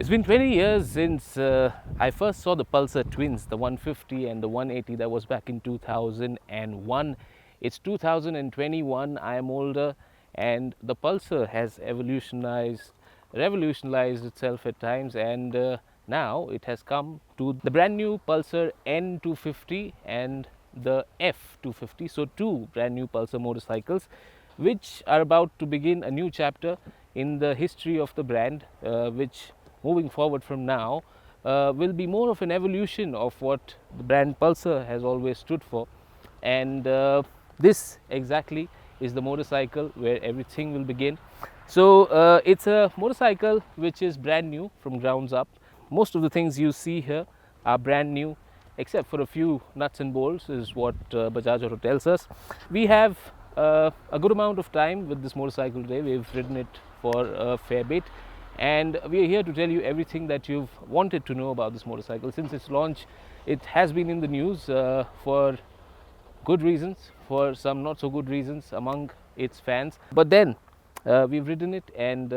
It's been 20 years since I first saw the Pulsar twins, the 150 and the 180. That was back in 2001. It's 2021. I am older, and the Pulsar has revolutionized itself at times, and now it has come to the brand new Pulsar N250 and the F250. So two brand new Pulsar motorcycles which are about to begin a new chapter in the history of the brand, which moving forward from now will be more of an evolution of what the brand Pulsar has always stood for. And this exactly is the motorcycle where everything will begin. So it's a motorcycle which is brand new from grounds up. Most of the things you see here are brand new, except for a few nuts and bolts, is what Bajaj Auto tells us. We have a good amount of time with this motorcycle today. We've ridden it for a fair bit, and we are here to tell you everything that you've wanted to know about this motorcycle. Since its launch, it has been in the news for good reasons, for some not so good reasons among its fans, but then we've ridden it, and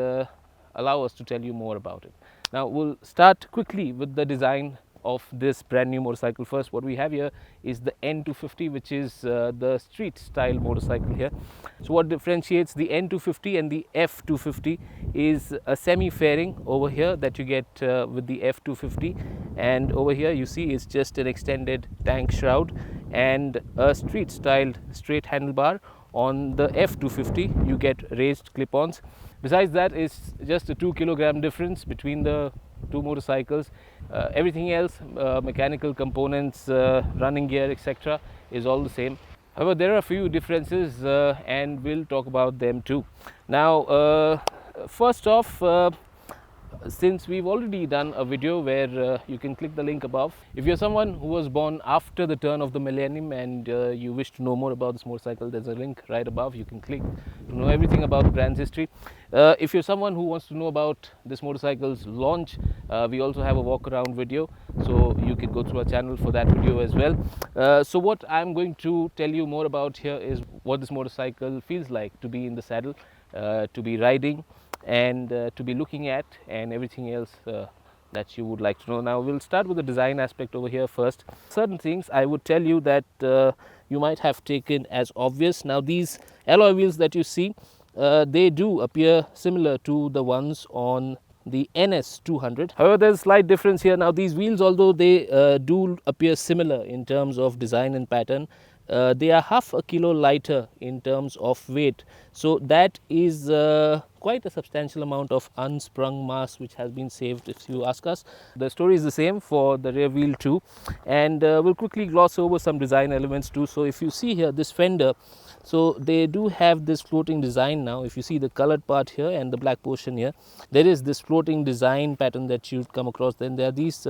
allow us to tell you more about it. Now we'll start quickly with the design of this brand new motorcycle. First, what we have here is the N250, which is the street style motorcycle here. So what differentiates the N250 and the F250 is a semi fairing over here that you get with the F250, and over here you see is just an extended tank shroud and a street styled straight handlebar. On the F250 you get raised clip-ons. Besides that, is just a 2 kilogram difference between the two motorcycles. Everything else, mechanical components, running gear, etc., is all the same. However, there are a few differences and we'll talk about them too. Now first off, since we've already done a video where you can click the link above, if you're someone who was born after the turn of the millennium and you wish to know more about this motorcycle, there's a link right above. You can click to know everything about the brand's history. If you're someone who wants to know about this motorcycle's launch, we also have a walk around video, so you can go through our channel for that video as well. So what I'm going to tell you more about here is what this motorcycle feels like to be in the saddle, to be riding, and to be looking at, and everything else that you would like to know. Now we'll start with the design aspect over here first. Certain things I would tell you that you might have taken as obvious. Now these alloy wheels that you see, they do appear similar to the ones on the NS200. However, there's a slight difference here. Now these wheels, although they do appear similar in terms of design and pattern, they are half a kilo lighter in terms of weight. So that is quite a substantial amount of unsprung mass which has been saved, if you ask us. The story is the same for the rear wheel too, and we'll quickly gloss over some design elements too. So if you see here this fender, so they do have this floating design. Now if you see the colored part here and the black portion here, there is this floating design pattern that you'd come across. Then there are these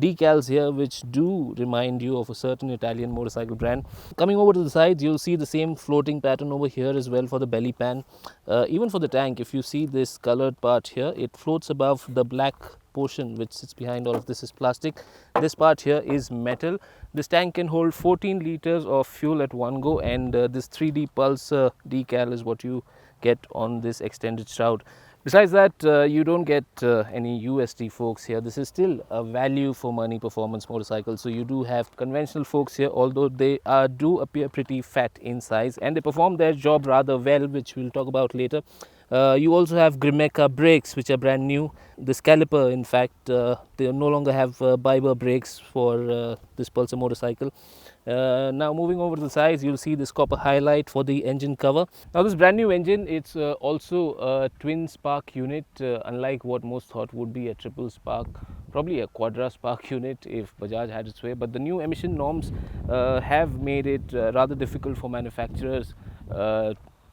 decals here which do remind you of a certain Italian motorcycle brand. Coming over to the sides, you'll see the same floating pattern over here as well for the belly pan. Even for the tank, if you see this colored part here, it floats above the black portion which sits behind. All of this is plastic. This part here is metal. This tank can hold 14 liters of fuel at one go, and this 3D Pulse decal is what you get on this extended shroud. Besides that, you don't get any USD forks here. This is still a value for money performance motorcycle. So you do have conventional forks here, although they do appear pretty fat in size, and they perform their job rather well, which we'll talk about later. You also have Grimeca brakes, which are brand new. This caliper, in fact, they no longer have Biber brakes for this Pulsar motorcycle. Now moving over to the sides, you'll see this copper highlight for the engine cover. Now this brand new engine, it's also a twin spark unit, unlike what most thought would be a triple spark, probably a quadra spark unit if Bajaj had its way. But the new emission norms have made it rather difficult for manufacturers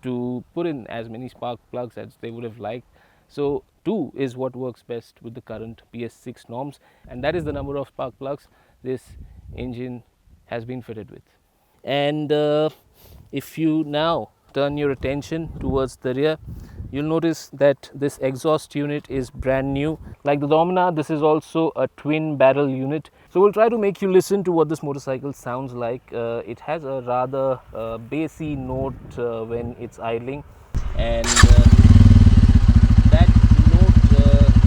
to put in as many spark plugs as they would have liked. So 2 is what works best with the current PS6 norms, and that is the number of spark plugs this engine has been fitted with. And if you now turn your attention towards the rear, you'll notice that this exhaust unit is brand new. Like the Domina, this is also a twin barrel unit. So we'll try to make you listen to what this motorcycle sounds like. It has a rather bassy note when it's idling, and that note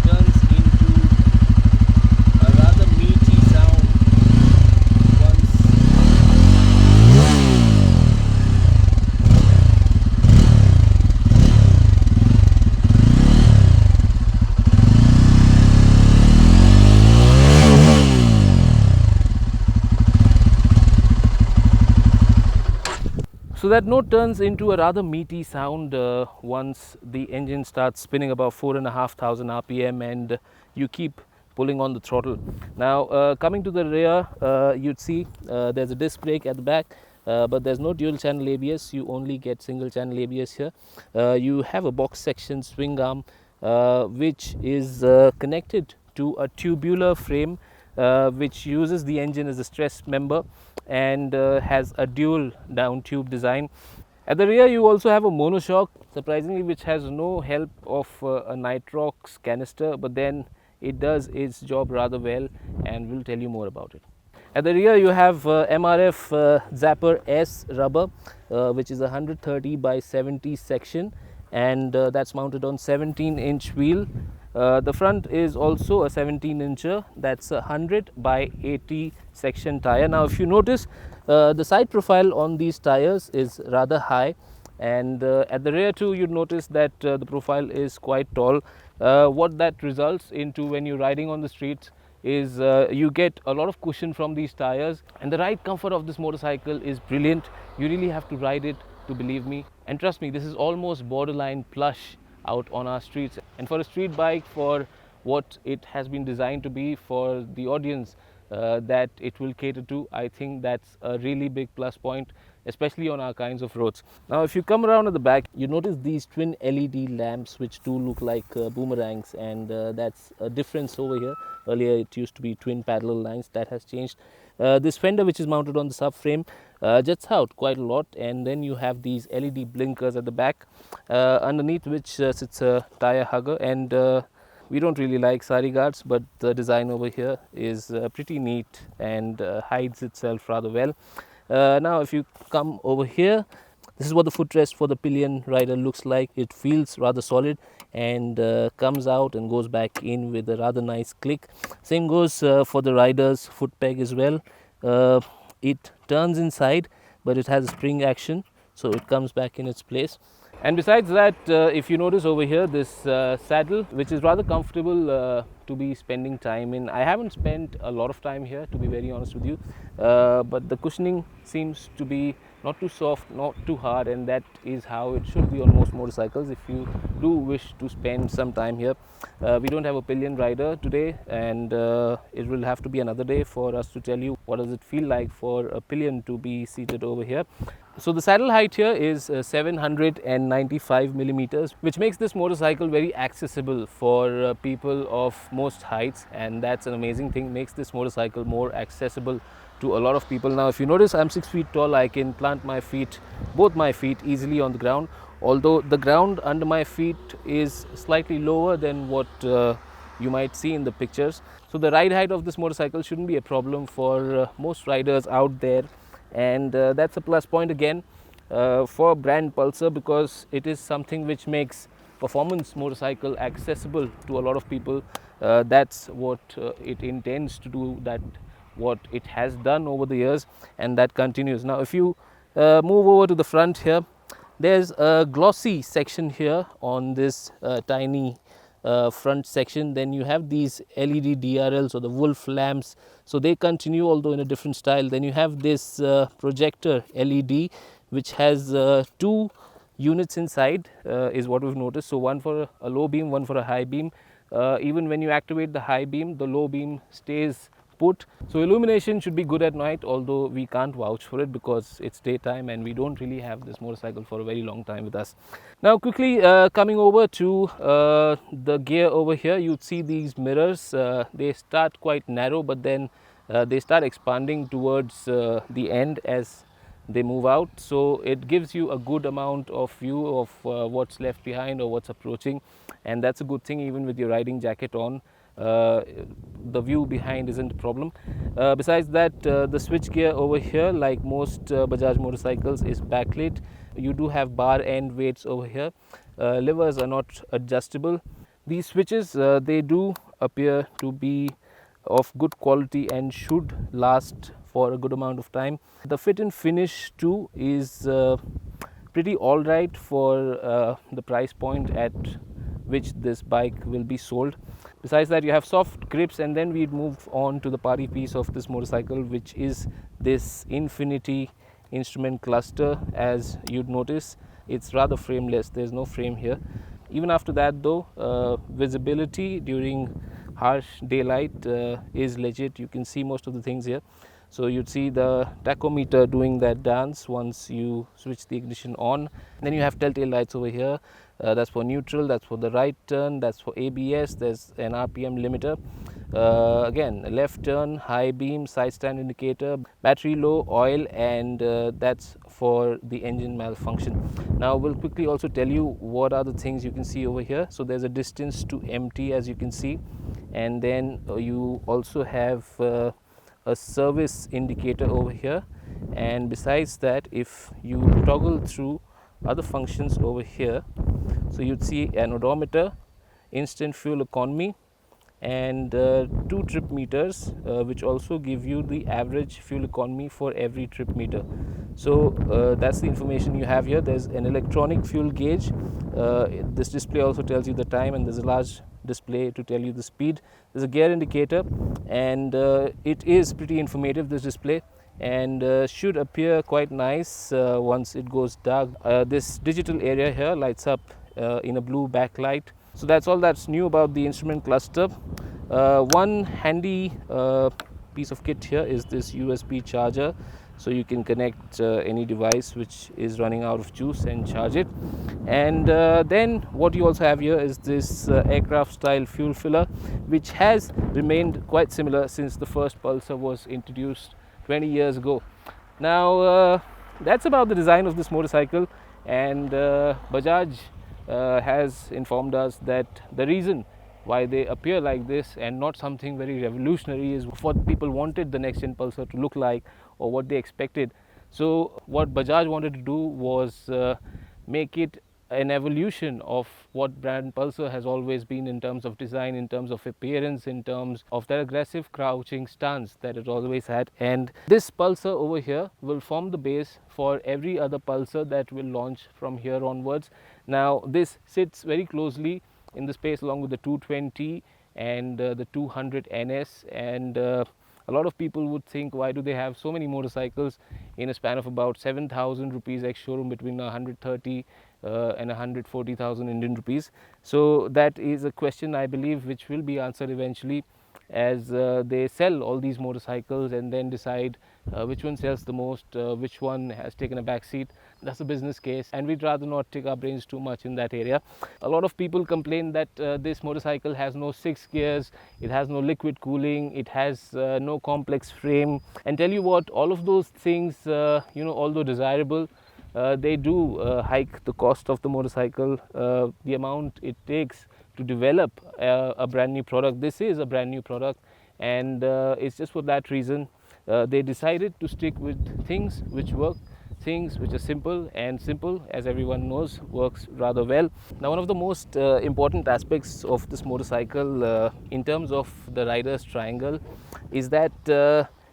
turns into So that note turns into a rather meaty sound once the engine starts spinning about 4,500 RPM and you keep pulling on the throttle. Now coming to the rear, you'd see there's a disc brake at the back, but there's no dual channel ABS. You only get single channel ABS here. You have a box section swing arm which is connected to a tubular frame which uses the engine as a stress member and has a dual down tube design. At the rear you also have a monoshock, surprisingly, which has no help of a nitrox canister, but then it does its job rather well, and we'll tell you more about it. At the rear you have MRF Zapper S rubber, which is a 130 by 70 section, and that's mounted on 17-inch wheel. The front is also a 17-incher, that's a 100 by 80 section tire. Now if you notice, the side profile on these tires is rather high, and at the rear too you'd notice that the profile is quite tall. What that results into when you're riding on the streets is you get a lot of cushion from these tires, and the ride comfort of this motorcycle is brilliant. You really have to ride it to believe me, and trust me, this is almost borderline plush out on our streets. And for a street bike, for what it has been designed to be, for the audience that it will cater to, I think that's a really big plus point, especially on our kinds of roads. Now if you come around at the back, you notice these twin LED lamps which do look like boomerangs, and that's a difference over here. Earlier it used to be twin parallel lines. That has changed. This fender which is mounted on the subframe juts out quite a lot, and then you have these LED blinkers at the back, underneath which sits a tire hugger, and we don't really like sari guards, but the design over here is pretty neat and hides itself rather well. Now if you come over here, this is what the footrest for the pillion rider looks like. It feels rather solid and comes out and goes back in with a rather nice click. Same goes for the rider's foot peg as well. It turns inside, but it has a spring action, so it comes back in its place. And besides that, if you notice over here, this saddle, which is rather comfortable to be spending time in. I haven't spent a lot of time here, to be very honest with you, but the cushioning seems to be not too soft, not too hard, and that is how it should be on most motorcycles if you do wish to spend some time here. We don't have a pillion rider today, and it will have to be another day for us to tell you what does it feel like for a pillion to be seated over here. So the saddle height here is 795 millimeters, which makes this motorcycle very accessible for people of most heights, and that's an amazing thing. Makes this motorcycle more accessible to a lot of people. Now if you notice, I'm 6 feet tall. I can plant my feet, both my feet, easily on the ground, although the ground under my feet is slightly lower than what you might see in the pictures. So the ride height of this motorcycle shouldn't be a problem for most riders out there, and that's a plus point again for brand Pulsar, because it is something which makes performance motorcycle accessible to a lot of people. That's what it intends to do, that what it has done over the years, and that continues. Now if you move over to the front here, there's a glossy section here on this tiny front section. Then you have these LED DRLs, or the wolf lamps, so they continue, although in a different style. Then you have this projector LED which has two units inside, is what we've noticed. So one for a low beam, one for a high beam. Even when you activate the high beam, the low beam stays put. So illumination should be good at night, although we can't vouch for it because it's daytime and we don't really have this motorcycle for a very long time with us. Now quickly coming over to the gear over here, you'd see these mirrors. They start quite narrow, but then they start expanding towards the end as they move out, so it gives you a good amount of view of what's left behind or what's approaching, and that's a good thing. Even with your riding jacket on, the view behind isn't a problem. Besides that, the SwitchGear over here, like most Bajaj motorcycles, is backlit. You do have bar end weights over here. Levers are not adjustable. These switches, they do appear to be of good quality and should last for a good amount of time. The fit and finish too is pretty alright for the price point at which this bike will be sold. Besides that, you have soft grips, and then we move on to the party piece of this motorcycle, which is this infinity instrument cluster. As you'd notice, it's rather frameless, there's no frame here. Even after that though, visibility during harsh daylight is legit. You can see most of the things here. So you'd see the tachometer doing that dance once you switch the ignition on. Then you have telltale lights over here. That's for neutral, that's for the right turn, that's for ABS, there's an RPM limiter. Again, left turn, high beam, side stand indicator, battery low, oil, and that's for the engine malfunction. Now we'll quickly also tell you what are the things you can see over here. So there's a distance to empty, as you can see, and then you also have a service indicator over here. And besides that, if you toggle through other functions over here, so you'd see an odometer, instant fuel economy, and 2 trip meters, which also give you the average fuel economy for every trip meter. So that's the information you have here. There's an electronic fuel gauge. This display also tells you the time, and there's a large display to tell you the speed. There's a gear indicator, and it is pretty informative, this display, and should appear quite nice once it goes dark. This digital area here lights up in a blue backlight. So that's all that's new about the instrument cluster. One handy piece of kit here is this USB charger, so you can connect any device which is running out of juice and charge it. And then what you also have here is this aircraft style fuel filler, which has remained quite similar since the first Pulsar was introduced 20 years ago. Now that's about the design of this motorcycle, and Bajaj has informed us that the reason why they appear like this and not something very revolutionary is what people wanted the next gen Pulsar to look like, or what they expected. So what Bajaj wanted to do was make it an evolution of what brand Pulsar has always been in terms of design, in terms of appearance, in terms of that aggressive crouching stance that it always had. And this Pulsar over here will form the base for every other Pulsar that will launch from here onwards. Now this sits very closely in the space along with the 220 and the 200 NS, and a lot of people would think, why do they have so many motorcycles in a span of about 7,000 rupees ex-showroom, between 130 and 140,000 Indian rupees. So that is a question, I believe, which will be answered eventually, as they sell all these motorcycles and then decide which one sells the most, which one has taken a back seat. That's a business case, and we'd rather not take our brains too much in that area. A lot of people complain that this motorcycle has no 6 gears, it has no liquid cooling, it has no complex frame, and tell you what, all of those things, although desirable, they do hike the cost of the motorcycle, the amount it takes to develop a brand new product. This is a brand new product, and it's just for that reason they decided to stick with things which work, things which are simple, and simple, as everyone knows, works rather well. Now, one of the most important aspects of this motorcycle in terms of the rider's triangle is that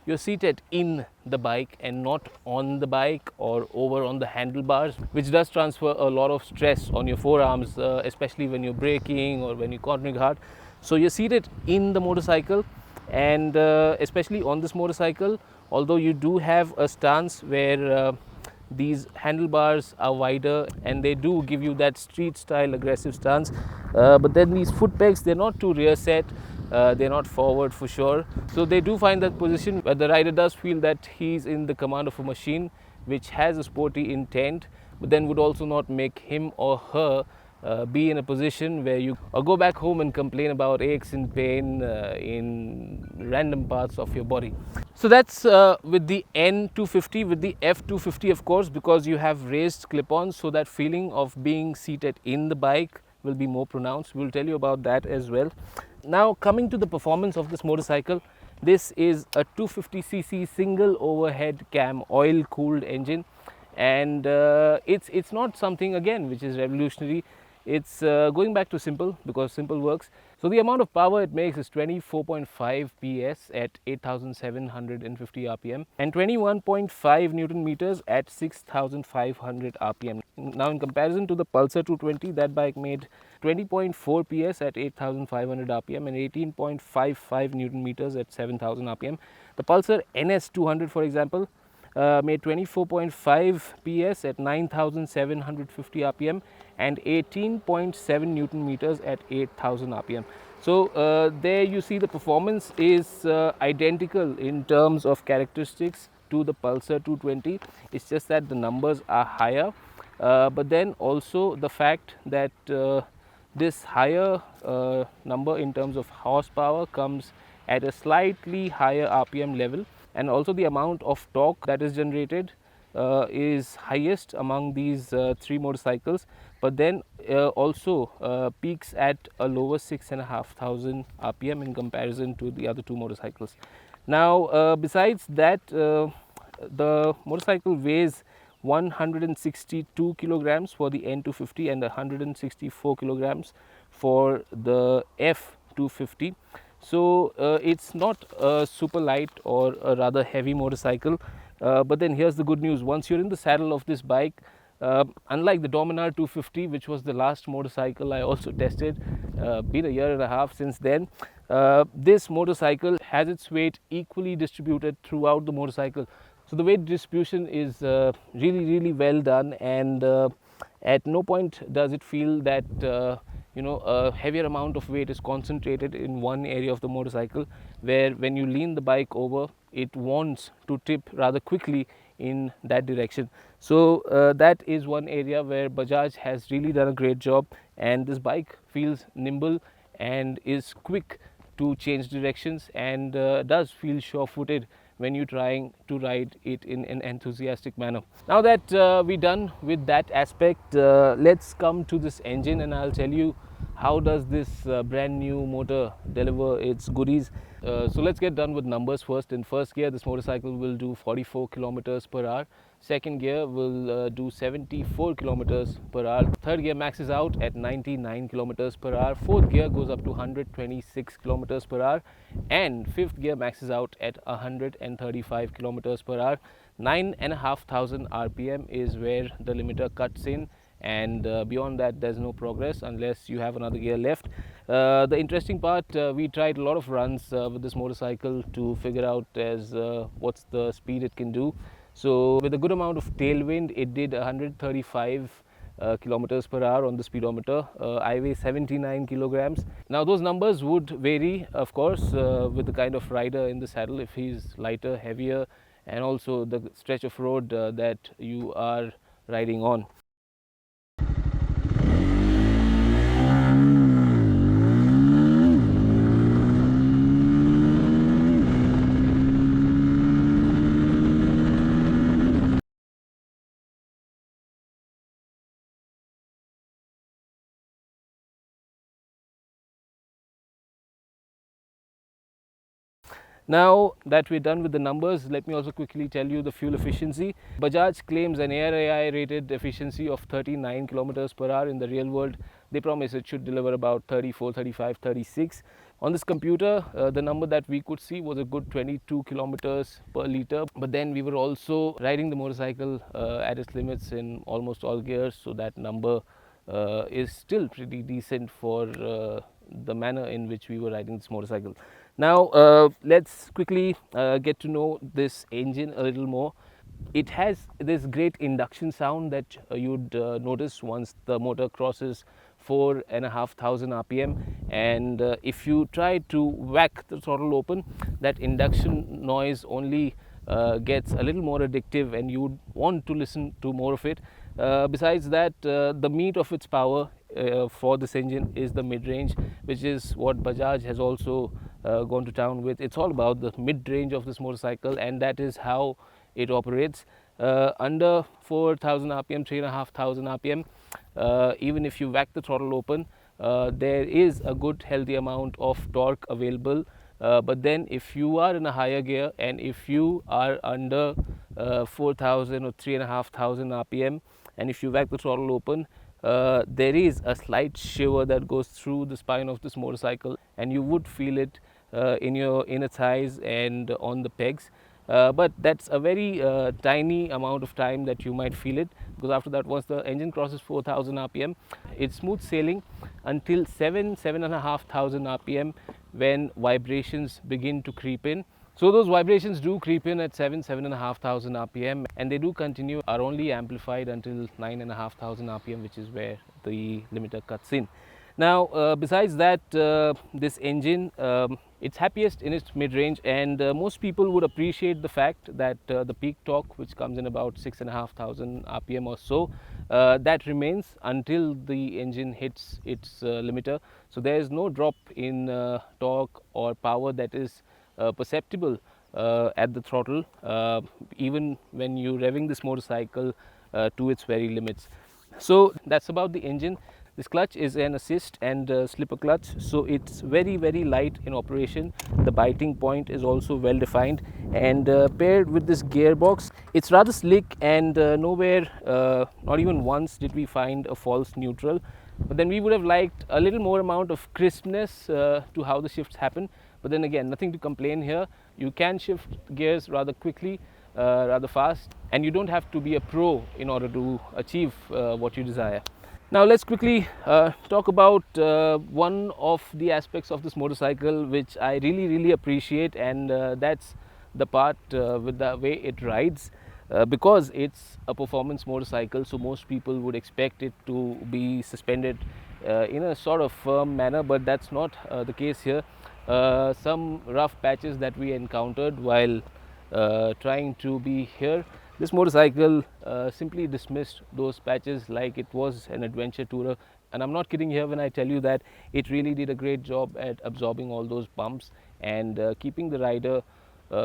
you're seated in the bike and not on the bike or over on the handlebars, which does transfer a lot of stress on your forearms, especially when you're braking or when you're cornering hard. So you're seated in the motorcycle, and especially on this motorcycle, although you do have a stance where these handlebars are wider and they do give you that street style aggressive stance, but then these foot pegs, they're not too rear set, they're not forward for sure, so they do find that position where the rider does feel that he's in the command of a machine which has a sporty intent, but then would also not make him or her be in a position where you go back home and complain about aches and pain in random parts of your body. So that's with the N250. With the F250, of course, because you have raised clip-ons, so that feeling of being seated in the bike will be more pronounced. We'll tell you about that as well. Now, coming to the performance of this motorcycle, this is a 250cc single overhead cam oil cooled engine, and it's not something, again, which is revolutionary. It's going back to simple, because simple works. So the amount of power it makes is 24.5 PS at 8,750 RPM and 21.5 Newton meters at 6,500 RPM. Now, in comparison to the Pulsar 220, that bike made 20.4 PS at 8,500 RPM and 18.55 Newton meters at 7,000 RPM. The Pulsar NS 200, for example, made 24.5 PS at 9,750 rpm and 18.7 Newton meters at 8,000 rpm. So there you see the performance is identical in terms of characteristics to the Pulsar 220. It's just that the numbers are higher, but then also the fact that this higher number in terms of horsepower comes at a slightly higher rpm level, and also the amount of torque that is generated is highest among these three motorcycles, but then also peaks at a lower 6,500 rpm in comparison to the other two motorcycles. Now besides that, the motorcycle weighs 162 kilograms for the N250 and 164 kilograms for the F250. So it's not a super light or a rather heavy motorcycle, but then here's the good news: once you're in the saddle of this bike, unlike the Dominar 250, which was the last motorcycle I also tested, been a year and a half since then, this motorcycle has its weight equally distributed throughout the motorcycle. So the weight distribution is really well done, and at no point does it feel that a heavier amount of weight is concentrated in one area of the motorcycle, where when you lean the bike over, it wants to tip rather quickly in that direction. So that is one area where Bajaj has really done a great job, and this bike feels nimble and is quick to change directions, and does feel sure-footed when you're trying to ride it in an enthusiastic manner. Now that we're done with that aspect, let's come to this engine, and I'll tell you how does this brand new motor deliver its goodies. So let's get done with numbers first. In first gear, this motorcycle will do 44 kilometers per hour. Second gear will do 74 kilometers per hour. Third gear maxes out at 99 kilometers per hour. Fourth gear goes up to 126 kilometers per hour, and fifth gear maxes out at 135 kilometers per hour. 9,500 rpm is where the limiter cuts in, and beyond that there's no progress unless you have another gear left. The interesting part, we tried a lot of runs with this motorcycle to figure out as what's the speed it can do. So with a good amount of tailwind, it did 135 kilometers per hour on the speedometer. I weigh 79 kilograms. Now those numbers would vary, of course, with the kind of rider in the saddle, if he's lighter, heavier, and also the stretch of road that you are riding on. Now that we're done with the numbers, let me also quickly tell you the fuel efficiency. Bajaj claims an ARAI rated efficiency of 39 kilometers per hour. In the real world, they promise it should deliver about 34, 35, 36. On this computer, the number that we could see was a good 22 kilometers per liter. But then we were also riding the motorcycle at its limits in almost all gears, so that number is still pretty decent for the manner in which we were riding this motorcycle. Now let's quickly get to know this engine a little more. It has this great induction sound that you'd notice once the motor crosses 4,500 rpm, and if you try to whack the throttle open, that induction noise only gets a little more addictive, and you want to listen to more of it. Besides that, the meat of its power for this engine is the mid-range, which is what Bajaj has also gone to town with. It's all about the mid-range of this motorcycle, and that is how it operates. Under 4,000 rpm, 3,500 rpm, even if you whack the throttle open, there is a good healthy amount of torque available. But then if you are in a higher gear, and if you are under 4,000 or 3,500 rpm, and if you whack the throttle open, there is a slight shiver that goes through the spine of this motorcycle, and you would feel it in your inner thighs and on the pegs. But that's a very tiny amount of time that you might feel it, because after that, once the engine crosses 4,000 rpm, it's smooth sailing until 7,500 rpm, when vibrations begin to creep in. So those vibrations do creep in at 7,500 RPM, and they do continue, are only amplified until 9,500 RPM, which is where the limiter cuts in. Now, besides that, this engine, it's happiest in its mid-range, and most people would appreciate the fact that the peak torque, which comes in about 6,500 RPM or so, that remains until the engine hits its limiter. So there is no drop in torque or power that is perceptible at the throttle, even when you're revving this motorcycle to its very limits. So that's about the engine. This clutch is an assist and slipper clutch, so it's very light in operation. The biting point is also well defined, and paired with this gearbox, it's rather slick, and nowhere, not even once, did we find a false neutral. But then we would have liked a little more amount of crispness to how the shifts happen. But then again, nothing to complain here. You can shift gears rather quickly, rather fast, and you don't have to be a pro in order to achieve what you desire. Now let's quickly talk about one of the aspects of this motorcycle which I really appreciate, and that's the part with the way it rides. Because it's a performance motorcycle, so most people would expect it to be suspended in a sort of firm manner, but that's not the case here. Some rough patches that we encountered while trying to be here, this motorcycle simply dismissed those patches like it was an adventure tourer. And I'm not kidding here when I tell you that it really did a great job at absorbing all those bumps and keeping the rider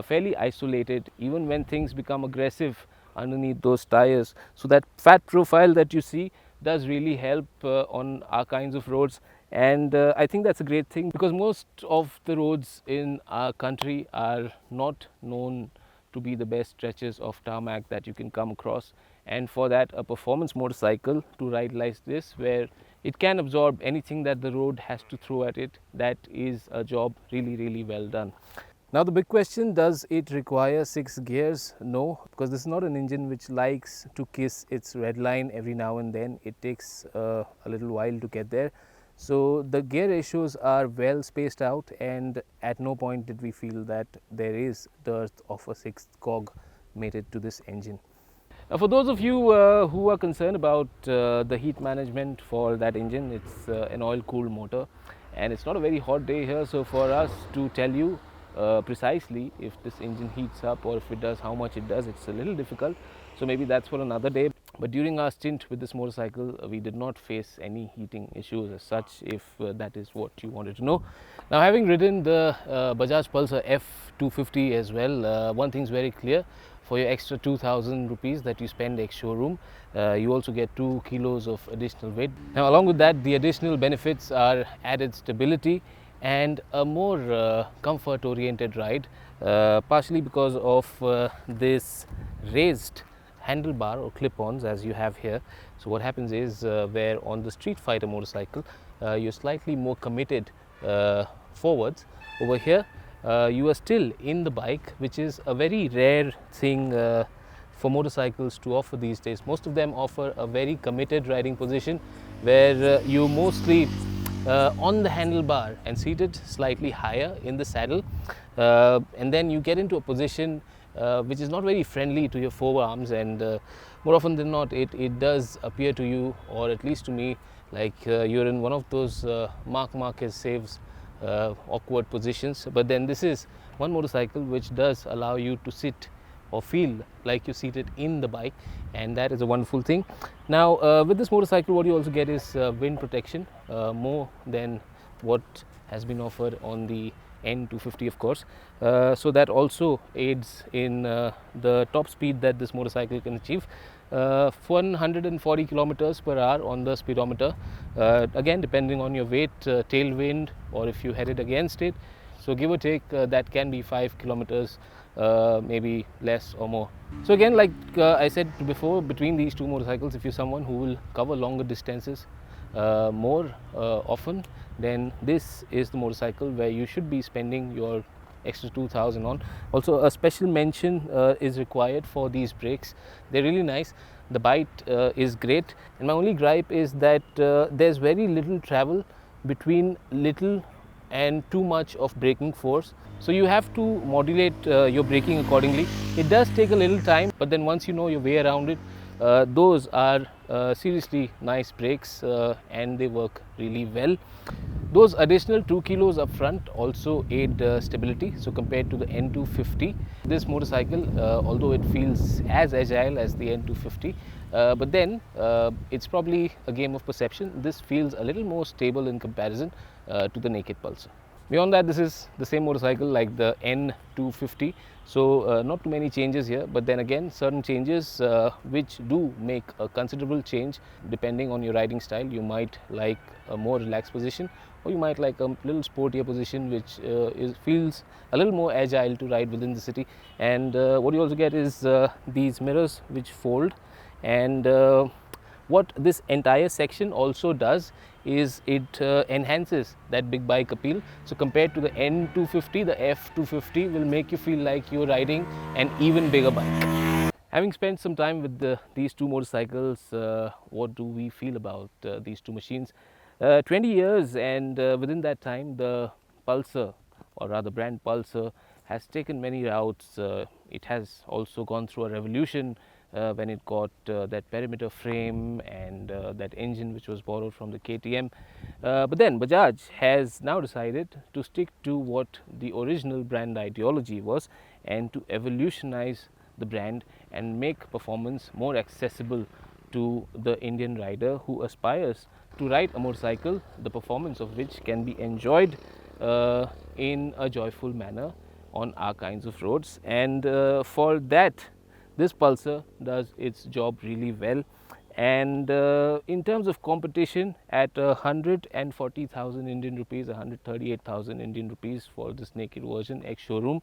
fairly isolated even when things become aggressive underneath those tires. So that fat profile that you see does really help on our kinds of roads, and I think that's a great thing, because most of the roads in our country are not known to be the best stretches of tarmac that you can come across, and for that a performance motorcycle to ride like this, where it can absorb anything that the road has to throw at it, that is a job really well done. Now the big question, does it require 6 gears? No, because this is not an engine which likes to kiss its red line every now and then. It takes a little while to get there. So the gear ratios are well spaced out, and at no point did we feel that there is dearth of a 6th cog mated to this engine. Now for those of you who are concerned about the heat management for that engine, it's an oil-cooled motor, and it's not a very hot day here, so for us to tell you precisely if this engine heats up, or if it does, how much it does, it's a little difficult. So maybe that's for another day. But during our stint with this motorcycle, we did not face any heating issues as such, if that is what you wanted to know. Now, having ridden the Bajaj Pulsar F250 as well, one thing's very clear: for your extra 2,000 rupees that you spend ex-showroom, you also get 2 kilos of additional weight. Now along with that, the additional benefits are added stability and a more comfort oriented ride, partially because of this raised handlebar or clip-ons as you have here. So what happens is, where on the Street Fighter motorcycle you're slightly more committed forwards, over here you are still in the bike, which is a very rare thing for motorcycles to offer these days. Most of them offer a very committed riding position, where you mostly on the handlebar and seated slightly higher in the saddle, and then you get into a position which is not very friendly to your forearms, and more often than not it does appear to you, or at least to me, like you're in one of those Marc Marquez saves awkward positions. But then this is one motorcycle which does allow you to sit or feel like you're seated in the bike, and that is a wonderful thing. Now with this motorcycle, what you also get is wind protection, more than what has been offered on the N250, of course. So that also aids in the top speed that this motorcycle can achieve. 140 kilometers per hour on the speedometer, again depending on your weight, tailwind, or if you headed against it. So give or take, that can be 5 kilometers, maybe less or more. So again, like I said before, between these two motorcycles, if you're someone who will cover longer distances more often, then this is the motorcycle where you should be spending your extra 2,000 on. Also, a special mention is required for these brakes. They're really nice. The bite is great, and my only gripe is that there's very little travel between little and too much of braking force. So you have to modulate your braking accordingly. It does take a little time, but then once you know your way around it, those are seriously nice brakes, and they work really well. Those additional 2 kilos up front also aid stability. So compared to the N250, this motorcycle, although it feels as agile as the N250, but then it's probably a game of perception. This feels a little more stable in comparison to the naked Pulsar. Beyond that, this is the same motorcycle like the N250, so not too many changes here, but then again certain changes which do make a considerable change depending on your riding style. You might like a more relaxed position, or you might like a little sportier position which feels a little more agile to ride within the city. And what you also get is these mirrors which fold, and what this entire section also does is it enhances that big bike appeal. So compared to the N250, the F250 will make you feel like you're riding an even bigger bike. Having spent some time with these two motorcycles, what do we feel about these two machines? 20 years, and within that time the Pulsar, or rather brand Pulsar, has taken many routes. It has also gone through a revolution when it got that perimeter frame and that engine which was borrowed from the KTM. But then Bajaj has now decided to stick to what the original brand ideology was, and to evolutionize the brand and make performance more accessible to the Indian rider who aspires to ride a motorcycle, the performance of which can be enjoyed in a joyful manner on our kinds of roads. And for that, this Pulsar does its job really well. And in terms of competition, at 140,000 Indian rupees, 138,000 Indian rupees for this naked version ex-showroom,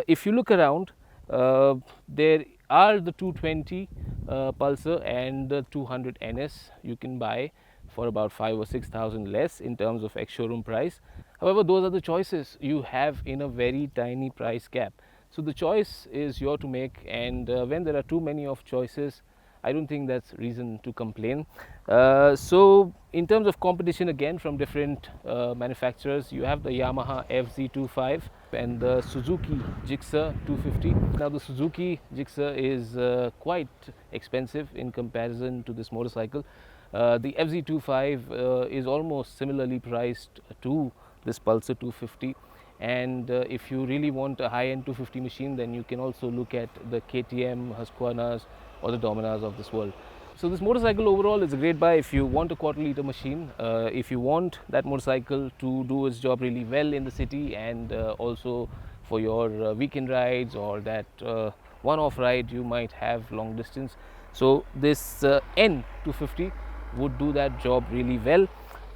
if you look around, there are the 220 Pulsar and the 200 NS you can buy for about 5 or 6,000 less in terms of ex-showroom price. However, those are the choices you have in a very tiny price gap. So the choice is yours to make, and when there are too many of choices, I don't think that's reason to complain. So in terms of competition, again from different manufacturers, you have the Yamaha FZ25 and the Suzuki Gixxer 250. Now the Suzuki Gixxer is quite expensive in comparison to this motorcycle. The FZ25 is almost similarly priced to this Pulsar 250. And if you really want a high-end 250 machine, then you can also look at the KTM, Husqvarnas, or the Dominas of this world. So this motorcycle overall is a great buy if you want a quarter-liter machine, if you want that motorcycle to do its job really well in the city, and also for your weekend rides or that one-off ride you might have long distance. So this N250 would do that job really well.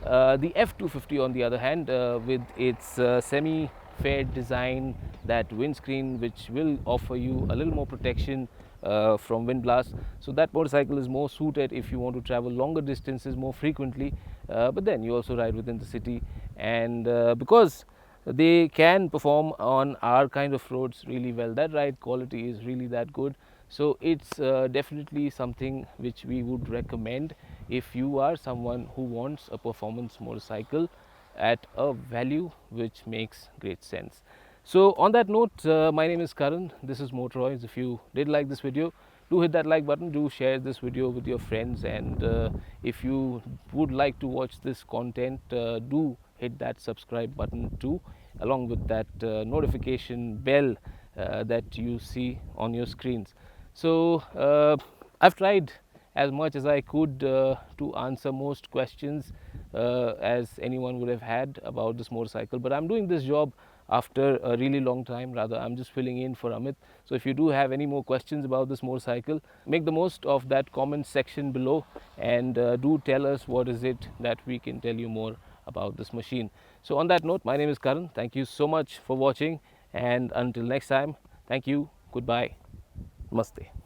The F250 on the other hand, with its semi-faired design, that windscreen which will offer you a little more protection from wind blasts, so that motorcycle is more suited if you want to travel longer distances more frequently, but then you also ride within the city. And because they can perform on our kind of roads really well, that ride quality is really that good. So it's definitely something which we would recommend if you are someone who wants a performance motorcycle at a value which makes great sense. So on that note, my name is Karan, this is Motoroids. If you did like this video, do hit that like button, do share this video with your friends, and if you would like to watch this content, do hit that subscribe button too, along with that notification bell that you see on your screens. So I've tried as much as I could to answer most questions as anyone would have had about this motorcycle, but I'm doing this job after a really long time. Rather, I'm just filling in for Amit. So if you do have any more questions about this motorcycle, make the most of that comment section below, and do tell us what is it that we can tell you more about this machine. So on that note, my name is Karan. Thank you so much for watching, and until next time, thank you, goodbye, namaste.